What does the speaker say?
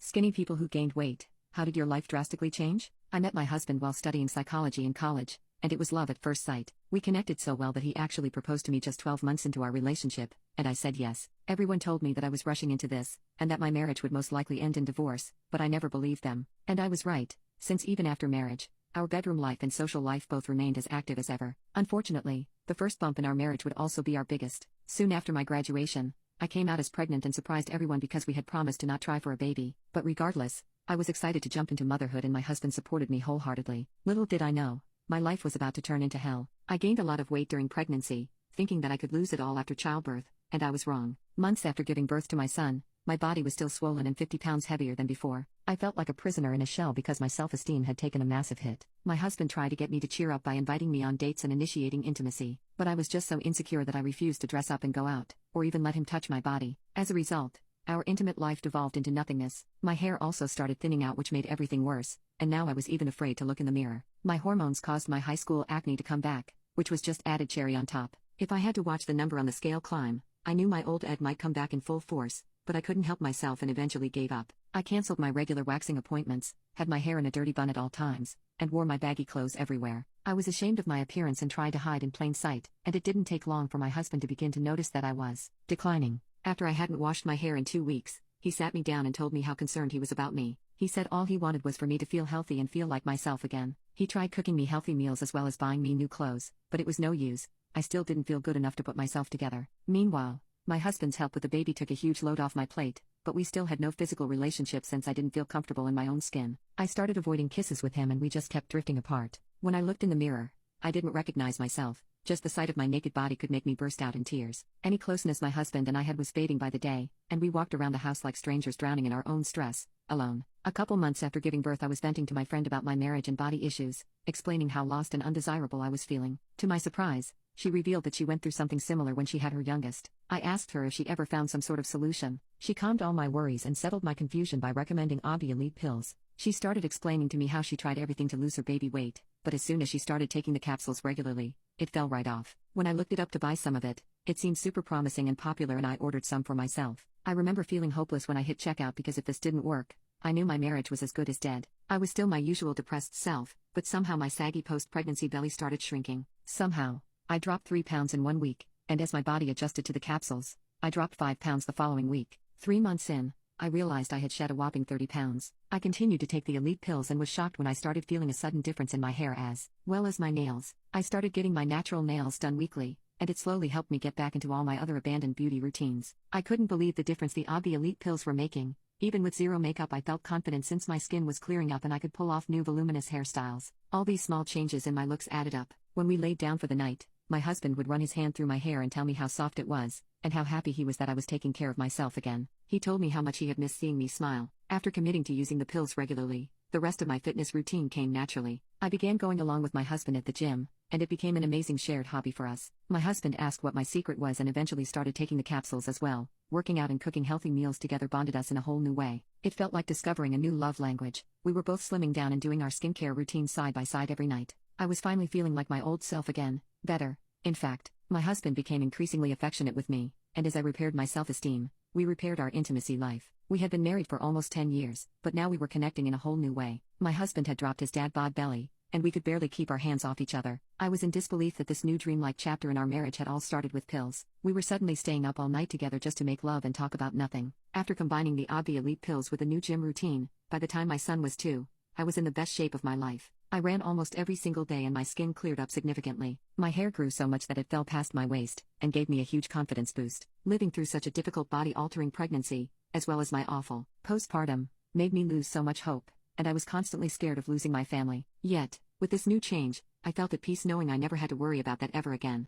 Skinny people who gained weight. How did your life drastically change? I met my husband while studying psychology in college, and it was love at first sight. We connected so well that he actually proposed to me just 12 months into our relationship, and I said yes. Everyone told me that I was rushing into this, and that my marriage would most likely end in divorce, but I never believed them. And I was right, since even after marriage, our bedroom life and social life both remained as active as ever. Unfortunately, the first bump in our marriage would also be our biggest. Soon after my graduation, I came out as pregnant and surprised everyone because we had promised to not try for a baby, but regardless, I was excited to jump into motherhood and my husband supported me wholeheartedly. Little did I know, my life was about to turn into hell. I gained a lot of weight during pregnancy, thinking that I could lose it all after childbirth, and I was wrong. Months after giving birth to my son, my body was still swollen and 50 pounds heavier than before. I felt like a prisoner in a shell because my self-esteem had taken a massive hit. My husband tried to get me to cheer up by inviting me on dates and initiating intimacy, but I was just so insecure that I refused to dress up and go out, or even let him touch my body. As a result, our intimate life devolved into nothingness. My hair also started thinning out, which made everything worse, and now I was even afraid to look in the mirror. My hormones caused my high school acne to come back, which was just added cherry on top. If I had to watch the number on the scale climb, I knew my old Ed might come back in full force, but I couldn't help myself and eventually gave up. I canceled my regular waxing appointments, had my hair in a dirty bun at all times, and wore my baggy clothes everywhere. I was ashamed of my appearance and tried to hide in plain sight, and it didn't take long for my husband to begin to notice that I was declining. After I hadn't washed my hair in 2 weeks, he sat me down and told me how concerned he was about me. He said all he wanted was for me to feel healthy and feel like myself again. He tried cooking me healthy meals as well as buying me new clothes, but it was no use. I still didn't feel good enough to put myself together. Meanwhile, my husband's help with the baby took a huge load off my plate, but we still had no physical relationship since I didn't feel comfortable in my own skin. I started avoiding kisses with him and we just kept drifting apart. When I looked in the mirror, I didn't recognize myself. Just the sight of my naked body could make me burst out in tears. Any closeness my husband and I had was fading by the day, and we walked around the house like strangers drowning in our own stress, alone. A couple months after giving birth I was venting to my friend about my marriage and body issues, explaining how lost and undesirable I was feeling. To my surprise, she revealed that she went through something similar when she had her youngest. I asked her if she ever found some sort of solution. She calmed all my worries and settled my confusion by recommending Obvi Elite pills. She started explaining to me how she tried everything to lose her baby weight, but as soon as she started taking the capsules regularly, it fell right off. When I looked it up to buy some of it, it seemed super promising and popular and I ordered some for myself. I remember feeling hopeless when I hit checkout because if this didn't work, I knew my marriage was as good as dead. I was still my usual depressed self, but somehow my saggy post-pregnancy belly started shrinking. Somehow, I dropped 3 pounds in 1 week, and as my body adjusted to the capsules, I dropped 5 pounds the following week. 3 months in, I realized I had shed a whopping 30 pounds. I continued to take the Elite pills and was shocked when I started feeling a sudden difference in my hair as well as my nails. I started getting my natural nails done weekly, and it slowly helped me get back into all my other abandoned beauty routines. I couldn't believe the difference the Obvi Elite pills were making. Even with zero makeup I felt confident since my skin was clearing up and I could pull off new voluminous hairstyles. All these small changes in my looks added up. When we laid down for the night, my husband would run his hand through my hair and tell me how soft it was, and how happy he was that I was taking care of myself again. He told me how much he had missed seeing me smile. After committing to using the pills regularly, the rest of my fitness routine came naturally. I began going along with my husband at the gym, and it became an amazing shared hobby for us. My husband asked what my secret was and eventually started taking the capsules as well. Working out and cooking healthy meals together bonded us in a whole new way. It felt like discovering a new love language. We were both slimming down and doing our skincare routine side by side every night. I was finally feeling like my old self again, better. In fact, my husband became increasingly affectionate with me, and as I repaired my self-esteem, we repaired our intimacy life. We had been married for almost 10 years, but now we were connecting in a whole new way. My husband had dropped his dad bod belly, and we could barely keep our hands off each other. I was in disbelief that this new dreamlike chapter in our marriage had all started with pills. We were suddenly staying up all night together just to make love and talk about nothing. After combining the Obvi Elite pills with a new gym routine, by the time my son was 2, I was in the best shape of my life. I ran almost every single day and my skin cleared up significantly. My hair grew so much that it fell past my waist, and gave me a huge confidence boost. Living through such a difficult body-altering pregnancy, as well as my awful postpartum, made me lose so much hope, and I was constantly scared of losing my family. Yet, with this new change, I felt at peace knowing I never had to worry about that ever again.